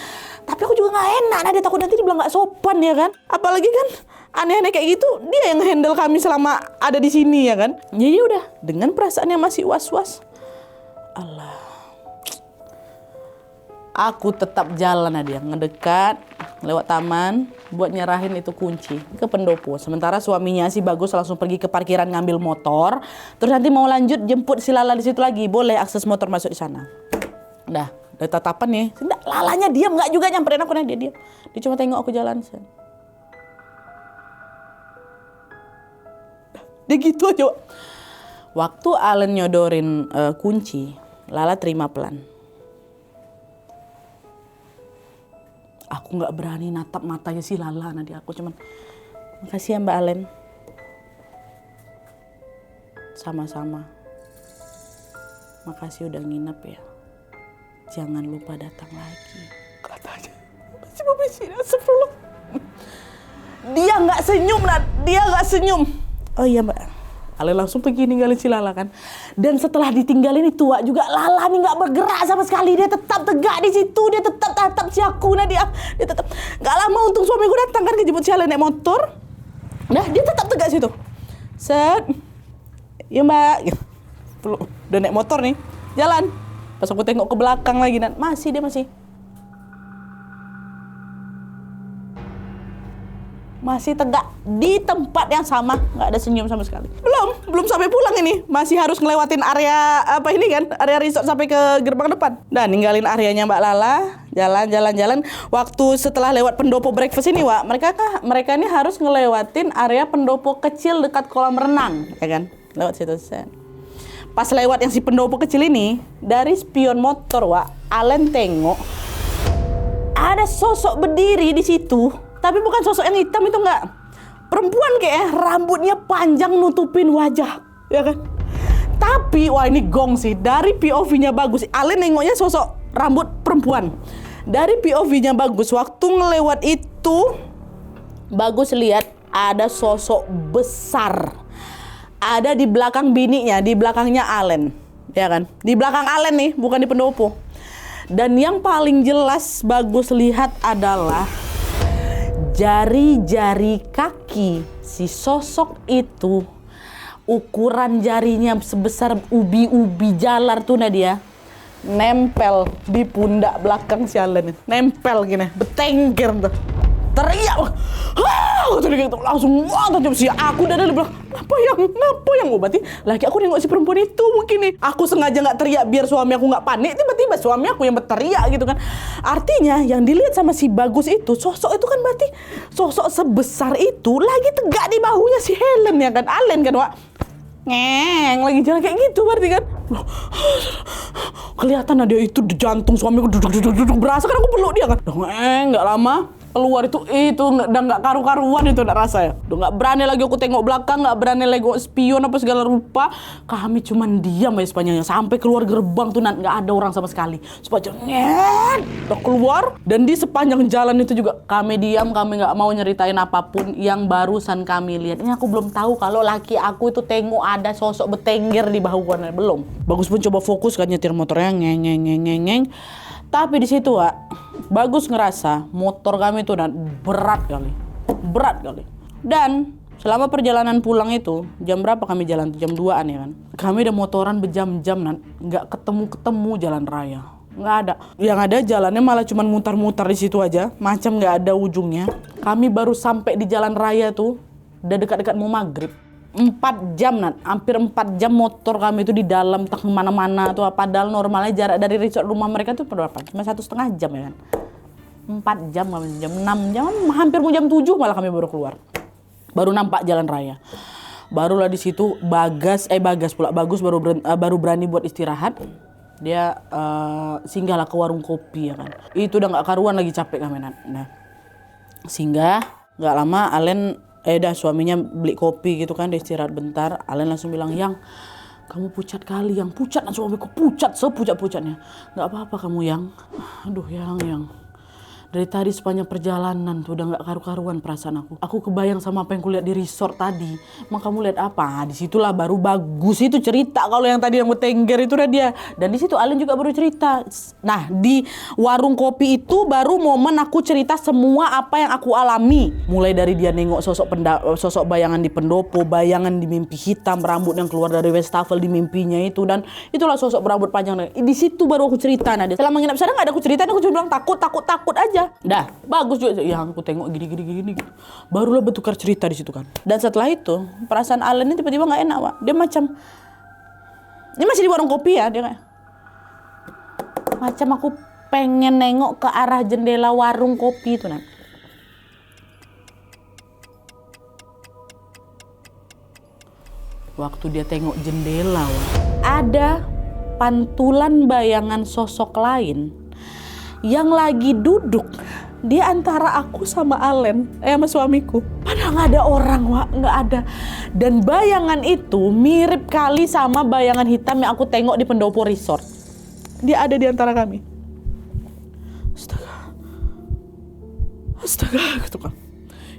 Tapi aku juga nggak enak, dia takut nanti dibilang nggak sopan ya kan. Apalagi kan aneh-aneh kayak gitu, dia yang handle kami selama ada di sini ya kan. Jadi udah dengan perasaan yang masih was-was, Allah, aku tetap jalan Nadia, ngedekat lewat taman buat nyerahin itu kunci ke pendopo. Sementara suaminya si Bagus langsung pergi ke parkiran ngambil motor. Terus nanti mau lanjut jemput si Lala di situ lagi, boleh akses motor masuk di sana. Udah tatapan nih. Lalanya diam, nggak juga nyamperin aku, dia diam. Dia cuma tengok aku jalan. Dia gitu aja. Waktu Alen nyodorin kunci, Lala terima pelan. Aku nggak berani natap matanya si Lala nanti. Aku cuman, makasih ya Mbak Alen. Sama-sama. Makasih udah nginep ya. Jangan lupa datang lagi. Katanya. Masih mau bisik, astagfirullah. Dia nggak senyum, Nat. Dia nggak senyum. Oh iya Mbak. Alen langsung pergi ninggalin si Lala kan. Dan setelah ditinggalin itu Wak, juga Lala nih nggak bergerak sama sekali. Dia tetap tegak di situ, dia tetap tatap si aku. Nah dia tetap. Nggak lama untung suamiku datang kan kejemput si Alen naik motor. Nah dia tetap tegak situ. Set, ya mbak, gitu. Udah naik motor nih, jalan. Pas aku tengok ke belakang lagi, dan dia masih tegak di tempat yang sama, nggak ada senyum sama sekali. Belum sampai pulang ini, masih harus ngelewatin area area resort sampai ke gerbang depan. Dan ninggalin areanya Mbak Lala, jalan. Waktu setelah lewat pendopo breakfast ini, Wak, mereka ini harus ngelewatin area pendopo kecil dekat kolam renang, ya kan? Lewat situ. Pas lewat yang si pendopo kecil ini, dari spion motor, Wak, Alen tengok ada sosok berdiri di situ. Tapi bukan sosok yang hitam itu, enggak. Perempuan kayaknya, rambutnya panjang nutupin wajah, ya kan? Tapi, wah ini gong sih. Dari POV-nya bagus. Alen nengoknya sosok rambut perempuan. Dari POV-nya bagus. Waktu ngelewat itu, bagus lihat ada sosok besar. Ada di belakang bininya, di belakangnya Alen, ya kan? Di belakang Alen nih, bukan di pendopo. Dan yang paling jelas bagus lihat adalah jari-jari kaki si sosok itu, ukuran jarinya sebesar ubi-ubi jalar tuh Nadia, nempel di pundak belakang si Alen. Nempel gini, betengger tuh. Teriak, gitu, langsung tajam si aku dan dia bilang, apa yang berarti lagi aku nengok si perempuan itu mungkin nih. Aku sengaja nggak teriak biar suami aku nggak panik, tiba-tiba suami aku yang berteriak gitu kan. Artinya yang dilihat sama si Bagus itu, sosok itu kan berarti sosok sebesar itu lagi tegak di bahunya si Helen, ya kan, Alen kan, Wak. Lagi jalan kayak gitu berarti kan. Kelihatan dia itu di jantung suamiku duduk berasa kan aku peluk dia kan. Nggak lama keluar itu udah nggak karu-karuan itu nggak rasa ya. Udah nggak berani lagi aku tengok belakang, nggak berani lagi spion apa segala rupa. Kami cuman diam aja sepanjangnya sampai keluar gerbang tuh nggak ada orang sama sekali. Sepanjangnya udah keluar dan di sepanjang jalan itu juga kami diam, kami nggak mau nyeritain apapun yang barusan kami lihat. Ini aku belum tahu kalau laki aku itu tengok ada sosok betengger di bahu kanan, belum. Bagus pun coba fokus kan nyetir motornya ngeng. Tapi di situ, Wak, Bagus ngerasa motor kami itu berat kali. Dan selama perjalanan pulang itu, jam berapa kami jalan? Jam 2-an ya kan. Kami udah motoran berjam-jam, nggak ketemu jalan raya. Nggak ada. Yang ada jalannya malah cuman mutar-mutar di situ aja, macam nggak ada ujungnya. Kami baru sampai di jalan raya tuh, udah dekat-dekat mau maghrib. 4 jam, hampir 4 jam motor kami itu di dalam tak kemana-mana tuh. Padahal normalnya jarak dari resort rumah mereka tuh berapa? Cuma 1,5 jam ya kan. 4 jam, jam 6 jam, hampir mau jam 7 malah kami baru keluar. Baru nampak jalan raya. Barulah di situ Bagus baru berani buat istirahat. Dia singgahlah ke warung kopi ya kan. Itu udah nggak karuan lagi capek kami. Nah, singgah nggak lama Alen suaminya beli kopi gitu kan, dia istirahat bentar. Alen langsung bilang, "Yang, kamu pucat kali, Yang. Pucat." Suamiku pucat, sepucat-pucatnya. "Nggak apa-apa kamu, Yang." Aduh, Yang. Dari tadi sepanjang perjalanan tuh udah nggak karu-karuan perasaan aku. Aku kebayang sama apa yang kulihat di resort tadi. Mak kamu lihat apa? Disitulah baru Bagus itu cerita kalau yang tadi yang bertengger itu udah dia. Dan di situ Alen juga baru cerita. Nah, di warung kopi itu baru momen aku cerita semua apa yang aku alami. Mulai dari dia nengok sosok bayangan di pendopo, bayangan di mimpi hitam, rambut yang keluar dari wastafel di mimpinya itu, dan itulah sosok berambut panjang. Di situ baru aku cerita. Nah, selama nginap sana nggak ada aku cerita, aku cuma bilang takut aja. Dah, Bagus juga yang aku tengok gini gitu. Barulah bertukar cerita di situ kan. Dan setelah itu, perasaan Alen ini tiba-tiba enggak enak, Wak. Dia macam ini masih di warung kopi ya, dia kayak macam aku pengen nengok ke arah jendela warung kopi itu, Nak. Waktu dia tengok jendela, Wak, ada pantulan bayangan sosok lain yang lagi duduk di antara aku sama Alen, sama suamiku. Padahal nggak ada orang, Wak, nggak ada. Dan bayangan itu mirip kali sama bayangan hitam yang aku tengok di pendopo resort. Dia ada di antara kami. Astaga, gitu kan.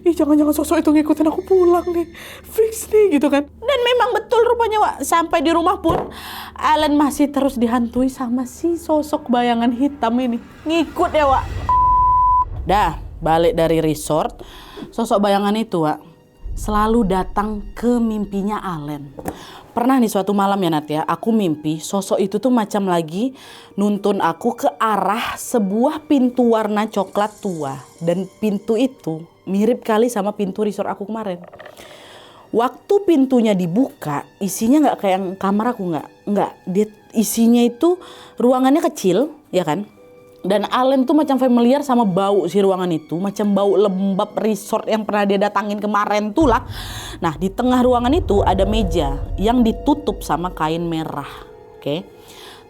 ih jangan-jangan sosok itu ngikutin aku pulang nih, fix nih gitu kan. Dan memang betul rupanya Wak, sampai di rumah pun Allen masih terus dihantui sama si sosok bayangan hitam ini. Ngikut ya Wak. Dah balik dari resort, sosok bayangan itu Wak selalu datang ke mimpinya Allen. Pernah nih suatu malam ya Nat ya, aku mimpi sosok itu tuh macam lagi nuntun aku ke arah sebuah pintu warna coklat tua. Dan pintu itu mirip kali sama pintu resort aku kemarin. Waktu pintunya dibuka, isinya nggak kayak yang kamar aku, nggak. Dia isinya itu ruangannya kecil, ya kan? Dan Allen tuh macam familiar sama bau si ruangan itu, macam bau lembab resort yang pernah dia datangin kemarin tuh lah. Nah di tengah ruangan itu ada meja yang ditutup sama kain merah, oke?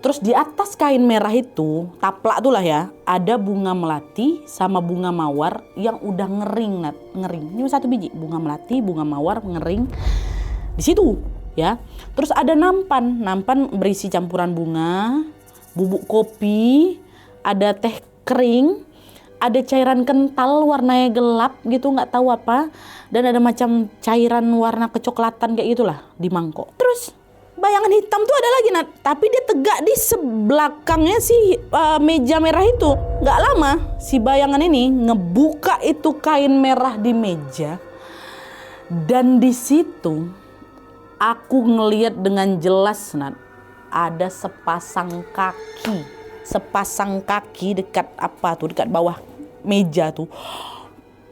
Terus di atas kain merah itu, taplak tuh lah ya, ada bunga melati sama bunga mawar yang udah ngering, Nat. Ngering, ini satu biji, bunga melati, bunga mawar, ngering di situ ya. Terus ada nampan berisi campuran bunga, bubuk kopi, ada teh kering, ada cairan kental warnanya gelap gitu, nggak tahu apa, dan ada macam cairan warna kecoklatan kayak gitulah di mangkok. Terus bayangan hitam tuh ada lagi Nat, tapi dia tegak di sebelakangnya si meja merah itu. Nggak lama si bayangan ini ngebuka itu kain merah di meja, dan di situ aku ngelihat dengan jelas Nat, ada sepasang dekat dekat bawah meja tuh,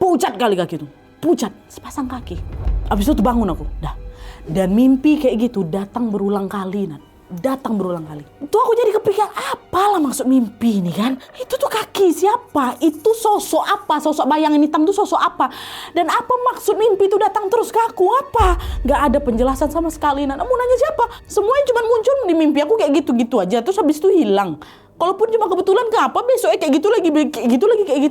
pucat kali kaki tuh, pucat, sepasang kaki. Abis itu bangun aku, dah. Dan mimpi kayak gitu datang berulang kali, Nat. Datang berulang kali. Tuh aku jadi kepikiran, apalah maksud mimpi ini kan? Itu tuh kaki siapa? Itu sosok apa? Sosok bayangan hitam tuh sosok apa? Dan apa maksud mimpi itu datang terus ke aku? Apa? Gak ada penjelasan sama sekali, Nat. Mau nanya siapa? Semuanya cuma muncul di mimpi aku kayak gitu-gitu aja. Terus habis itu hilang. Kalaupun cuma kebetulan, kenapa besoknya kayak gitu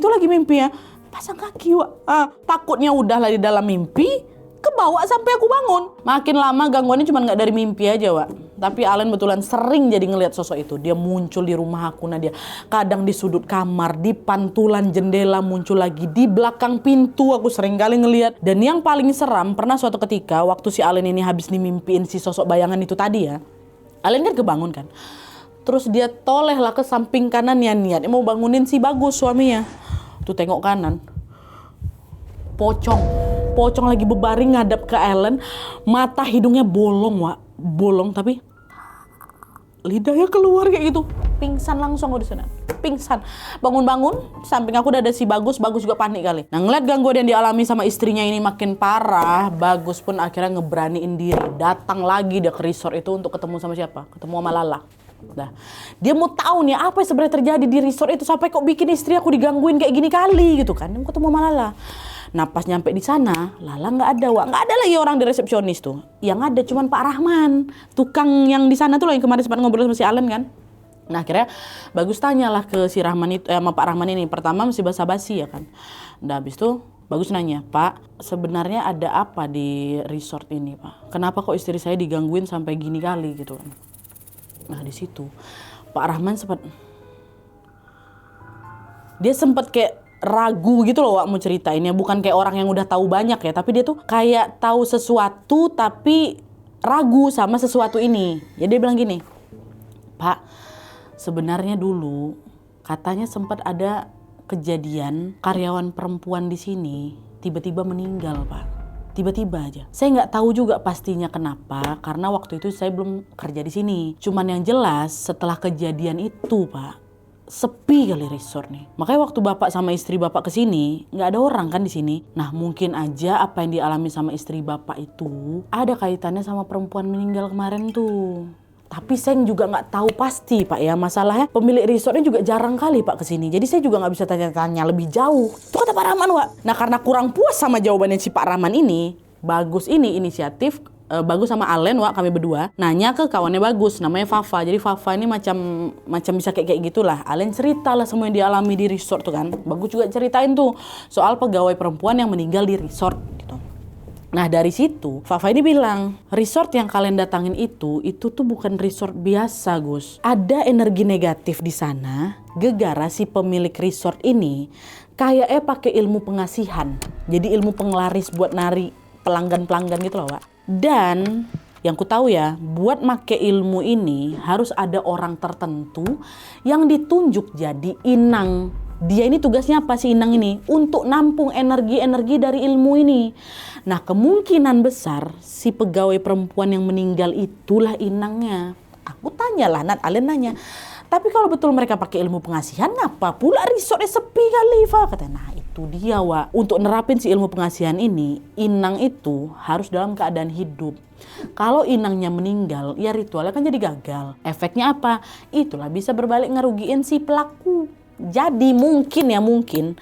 lagi mimpinya. Pasang kaki Wak. Takutnya udahlah di dalam mimpi, kebawa sampai aku bangun. Makin lama gangguannya cuma nggak dari mimpi aja Wak. Tapi Allen betulan sering jadi ngelihat sosok itu. Dia muncul di rumah aku, Nadia. Kadang di sudut kamar, di pantulan jendela muncul lagi, di belakang pintu aku sering kali ngelihat. Dan yang paling seram, pernah suatu ketika waktu si Allen ini habis dimimpiin si sosok bayangan itu tadi ya. Allen kan kebangun kan. Terus dia toleh lah ke samping kanan niat mau bangunin si Bagus suaminya. Tuh tengok kanan. Pocong lagi berbaring ngadap ke Allen. Mata hidungnya bolong Wak. Bolong tapi lidahnya keluar kayak gitu. Pingsan langsung di sana. Pingsan. Bangun-bangun samping aku udah ada si Bagus juga panik kali. Nah ngeliat gangguan yang dialami sama istrinya ini makin parah, Bagus pun akhirnya ngeberaniin diri. Datang lagi dia ke resort itu untuk ketemu sama siapa? Ketemu sama Lala. Nah, dia mau tahu nih apa yang sebenarnya terjadi di resort itu sampai kok bikin istri aku digangguin kayak gini kali gitu kan. Dia mau ketemu sama Lala. Nah pas nyampe di sana, Lala nggak ada Wak. Nggak ada lagi orang di resepsionis tuh. Yang ada cuman Pak Rahman, tukang yang di sana tuh loh yang kemarin sempat ngobrol sama si Allen kan. Nah akhirnya Bagus tanyalah ke si Rahman itu, sama Pak Rahman ini. Pertama masih basa-basi ya kan. Nah habis itu Bagus nanya, Pak sebenarnya ada apa di resort ini Pak? Kenapa kok istri saya digangguin sampai gini kali gitu kan. Nah di situ Pak Rahman sempat kayak ragu gitu loh Wak mau ceritainnya. Bukan kayak orang yang udah tahu banyak ya, tapi dia tuh kayak tahu sesuatu tapi ragu sama sesuatu ini. Ya dia bilang gini, Pak sebenarnya dulu katanya sempat ada kejadian karyawan perempuan di sini tiba-tiba meninggal Pak. Tiba-tiba aja. Saya nggak tahu juga pastinya kenapa, karena waktu itu saya belum kerja di sini. Cuman yang jelas setelah kejadian itu Pak, sepi kali resort nih. Makanya waktu Bapak sama istri Bapak kesini, nggak ada orang kan di sini. Nah mungkin aja apa yang dialami sama istri Bapak itu ada kaitannya sama perempuan meninggal kemarin tuh. Tapi saya juga nggak tahu pasti Pak ya. Masalahnya pemilik resortnya juga jarang kali Pak kesini. Jadi saya juga nggak bisa tanya-tanya lebih jauh. Itu kata Pak Rahman Wak. Nah karena kurang puas sama jawabannya si Pak Rahman ini, Bagus ini inisiatif, Bagus sama Allen Wak, kami berdua nanya ke kawannya Bagus namanya Fafa. Jadi Fafa ini macam bisa kayak gitulah. Allen cerita lah semua yang dialami di resort tuh kan. Bagus juga ceritain tuh soal pegawai perempuan yang meninggal di resort gitu. Nah dari situ Fafa ini bilang, resort yang kalian datangin itu tuh bukan resort biasa Gus. Ada energi negatif di sana. Gegara si pemilik resort ini kayaknya pakai ilmu pengasihan. Jadi ilmu penglaris buat nari pelanggan-pelanggan gitu loh, Wak. Dan yang ku tahu ya, buat make ilmu ini harus ada orang tertentu yang ditunjuk jadi inang. Dia ini tugasnya apa sih inang ini? Untuk nampung energi-energi dari ilmu ini. Nah, kemungkinan besar si pegawai perempuan yang meninggal itulah inangnya. Aku tanyalah, Alen nanya. Tapi kalau betul mereka pakai ilmu pengasihan, ngapa pula resortnya sepi kali, Fa? Katanya, nah itu dia, Wak. Untuk nerapin si ilmu pengasihan ini, inang itu harus dalam keadaan hidup. Kalau inangnya meninggal, ya ritualnya kan jadi gagal. Efeknya apa? Itulah bisa berbalik ngerugiin si pelaku. Jadi mungkin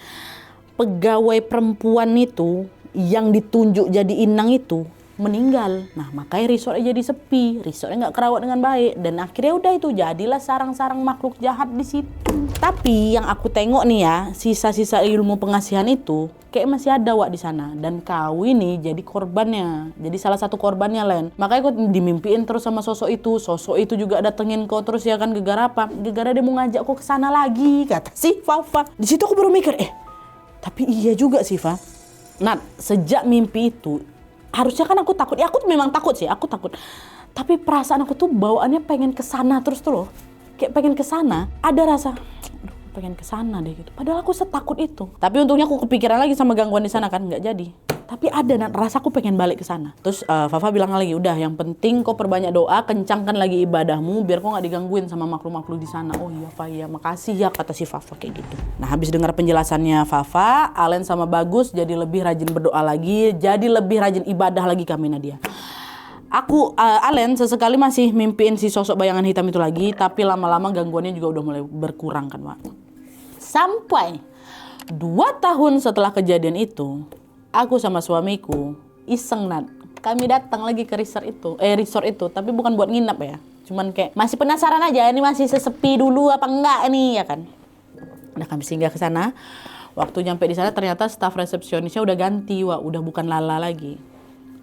pegawai perempuan itu yang ditunjuk jadi inang itu meninggal. Nah, makanya resortnya jadi sepi, resortnya nggak kerawat dengan baik, dan akhirnya udah itu jadilah sarang-sarang makhluk jahat di situ. Tapi yang aku tengok nih ya, sisa-sisa ilmu pengasihan itu kayak masih ada, Wak, di sana. Dan kau ini jadi korbannya, jadi salah satu korbannya, Len. Makanya kau dimimpiin terus sama sosok itu juga datengin kau terus ya kan, gegara apa? Gegara dia mau ngajak kau ke sana lagi, kata si Fafa. Di situ aku baru mikir, tapi iya juga sih, Fa. Nah, sejak mimpi itu harusnya kan aku takut. Ya aku memang takut sih, aku takut. Tapi perasaan aku tuh bawaannya pengen ke sana terus tuh loh. Kayak pengen ke sana, ada rasa pengen ke sana deh gitu. Padahal aku setakut itu. Tapi untungnya aku kepikiran lagi sama gangguan di sana kan, nggak jadi. Tapi ada rasa aku pengen balik ke sana. Terus Fafa bilang lagi, udah yang penting kau perbanyak doa, kencangkan lagi ibadahmu biar kau nggak digangguin sama makhluk-makhluk di sana. Oh iya, Fa, ya makasih ya, kata si Fafa kayak gitu. Nah, habis dengar penjelasannya Fafa, Alen sama Bagus jadi lebih rajin berdoa lagi, jadi lebih rajin ibadah lagi kami, Nadia. Aku, Alen sesekali masih mimpiin si sosok bayangan hitam itu lagi, tapi lama-lama gangguannya juga udah mulai berkurang kan, Wak. Sampai 2 tahun setelah kejadian itu, aku sama suamiku iseng, Nat. Kami datang lagi ke resort itu, tapi bukan buat nginep ya. Cuman kayak masih penasaran aja, ini masih sesepi dulu apa enggak nih ya kan. Nah, kami singgah ke sana. Waktu nyampe di sana ternyata staf resepsionisnya udah ganti, Wak, udah bukan Lala lagi.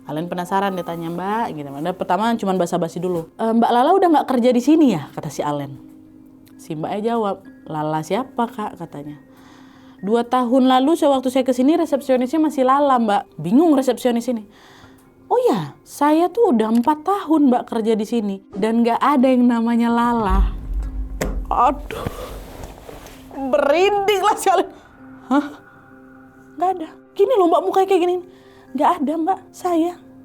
Alen penasaran, dia tanya, Mbak, gitu. Pertama cuma basa-basi dulu. Mbak Lala udah nggak kerja di sini ya, kata si Alen. Si Mbaknya jawab, Lala siapa, Kak, katanya. 2 tahun lalu sewaktu saya kesini resepsionisnya masih Lala, Mbak. Bingung resepsionis ini. Oh ya, saya tuh udah 4 tahun, Mbak, kerja di sini dan nggak ada yang namanya Lala. Aduh, berinding lah si Alen. Hah? Nggak ada. Gini loh, Mbak, mukanya kayak gini. Nggak ada, Mbak.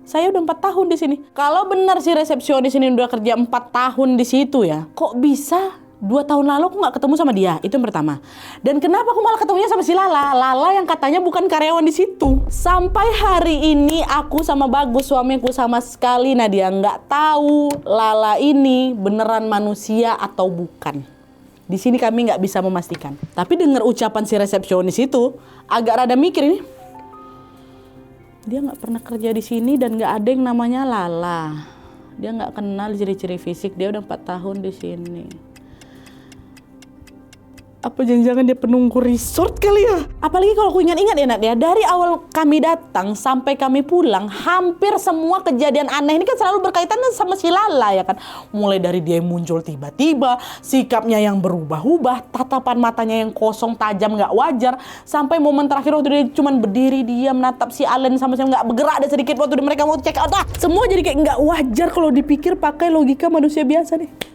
Saya udah 4 tahun di sini. Kalau benar si resepsionis ini udah kerja 4 tahun di situ ya, kok bisa 2 tahun lalu aku nggak ketemu sama dia? Itu yang pertama. Dan kenapa aku malah ketemunya sama si Lala? Lala yang katanya bukan karyawan di situ. Sampai hari ini aku sama Bagus, suamiku, sama sekali Nadia nggak tahu Lala ini beneran manusia atau bukan. Di sini kami nggak bisa memastikan. Tapi dengar ucapan si resepsionis itu, agak rada mikir ini. Dia nggak pernah kerja di sini dan nggak ada yang namanya Lala. Dia nggak kenal ciri-ciri fisik. Dia udah 4 tahun di sini. Apa jangan-jangan dia penunggu resort kali ya? Apalagi kalau aku ingat-ingat ya, Nat, ya. Dari awal kami datang sampai kami pulang, hampir semua kejadian aneh ini kan selalu berkaitan sama si Lala ya kan. Mulai dari dia yang muncul tiba-tiba, sikapnya yang berubah-ubah, tatapan matanya yang kosong, tajam, nggak wajar, sampai momen terakhir waktu dia cuma berdiri diam menatap si Alen sama sekali nggak bergerak ada sedikit waktu mereka mau check out. Semua jadi kayak nggak wajar kalau dipikir pakai logika manusia biasa nih.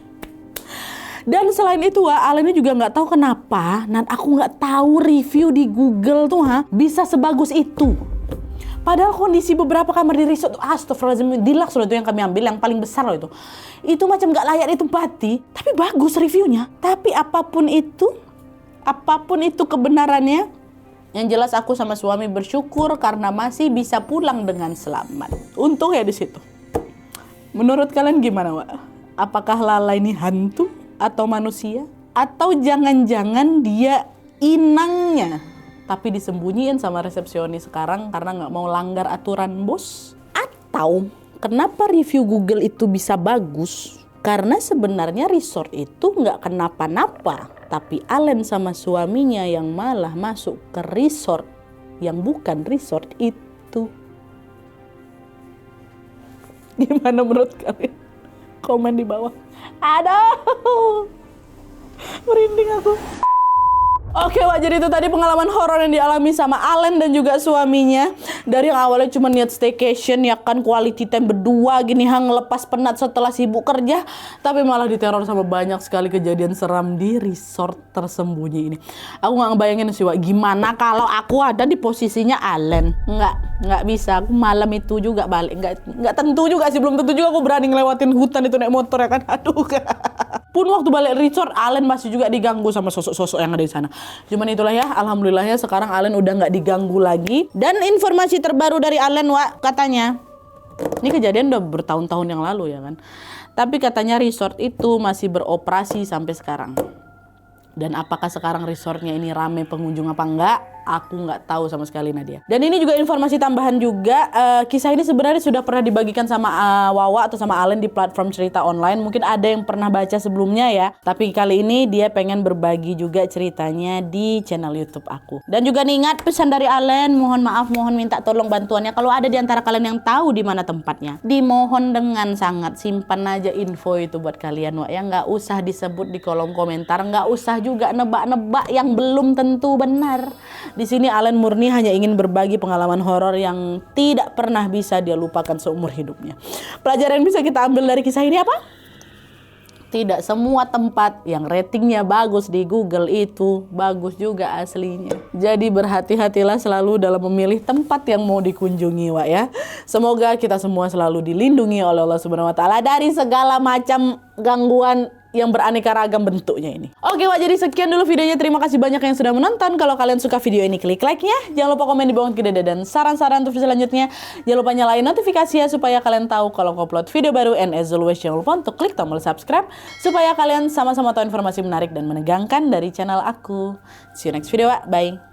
Dan selain itu, Alen juga nggak tahu kenapa, dan aku nggak tahu review di Google tuh bisa sebagus itu. Padahal kondisi beberapa kamar di resort, astagfirullahaladzim, deluxe loh itu yang kami ambil, yang paling besar loh itu. Itu macam nggak layak ditempati, tapi bagus reviewnya. Tapi apapun itu kebenarannya, yang jelas aku sama suami bersyukur karena masih bisa pulang dengan selamat. Untung ya di situ. Menurut kalian gimana, Wak? Apakah Lala ini hantu? Atau manusia, atau jangan-jangan dia inangnya tapi disembunyiin sama resepsionis sekarang karena nggak mau langgar aturan bos? Atau kenapa review Google itu bisa bagus? Karena sebenarnya resort itu nggak kenapa-napa, tapi Alen sama suaminya yang malah masuk ke resort yang bukan resort itu. Gimana menurut kalian? Komen di bawah. Aduh, merinding aku. Oke, Wak, jadi itu tadi pengalaman horor yang dialami sama Alen dan juga suaminya. Dari yang awalnya cuma niat staycation, ya kan, quality time berdua gini, lepas penat setelah sibuk kerja, tapi malah diteror sama banyak sekali kejadian seram di resort tersembunyi ini. Aku nggak ngebayangin sih, Wak, gimana kalau aku ada di posisinya Alen. Nggak bisa. Aku malam itu juga balik. Nggak tentu juga sih, belum tentu juga aku berani ngelewatin hutan itu naik motor, ya kan. Aduh. Pun waktu balik resort, Alen masih juga diganggu sama sosok-sosok yang ada di sana. Cuman itulah ya, alhamdulillah ya, sekarang Alen udah nggak diganggu lagi. Dan informasi terbaru dari Alen, Wak, katanya, ini kejadian udah bertahun-tahun yang lalu ya kan, tapi katanya resort itu masih beroperasi sampai sekarang. Dan apakah sekarang resortnya ini ramai pengunjung apa enggak? Aku nggak tahu sama sekali, Nadia. Dan ini juga informasi tambahan juga, kisah ini sebenarnya sudah pernah dibagikan sama Wawa atau sama Alen di platform cerita online. Mungkin ada yang pernah baca sebelumnya ya. Tapi kali ini dia pengen berbagi juga ceritanya di channel YouTube aku. Dan juga nih, ingat pesan dari Alen, mohon maaf, mohon minta tolong bantuannya. Kalau ada di antara kalian yang tahu di mana tempatnya, dimohon dengan sangat simpan aja info itu buat kalian, Wak, ya. Nggak usah disebut di kolom komentar, nggak usah juga nebak-nebak yang belum tentu benar. Di sini Alen murni hanya ingin berbagi pengalaman horor yang tidak pernah bisa dia lupakan seumur hidupnya. Pelajaran yang bisa kita ambil dari kisah ini apa? Tidak semua tempat yang ratingnya bagus di Google itu bagus juga aslinya. Jadi berhati-hatilah selalu dalam memilih tempat yang mau dikunjungi, Wak, ya. Semoga kita semua selalu dilindungi oleh Allah Subhanahu wa Ta'ala dari segala macam gangguan yang beraneka ragam bentuknya ini. Oke, Wak, jadi sekian dulu videonya. Terima kasih banyak yang sudah menonton. Kalau kalian suka video ini, klik like-nya. Jangan lupa komen di bawah kiri dan saran-saran untuk video selanjutnya. Jangan lupa nyalain notifikasinya supaya kalian tahu kalau aku upload video baru. And as always, jangan lupa untuk klik tombol subscribe supaya kalian sama-sama tahu informasi menarik dan menegangkan dari channel aku. See you next video, Wak. Bye.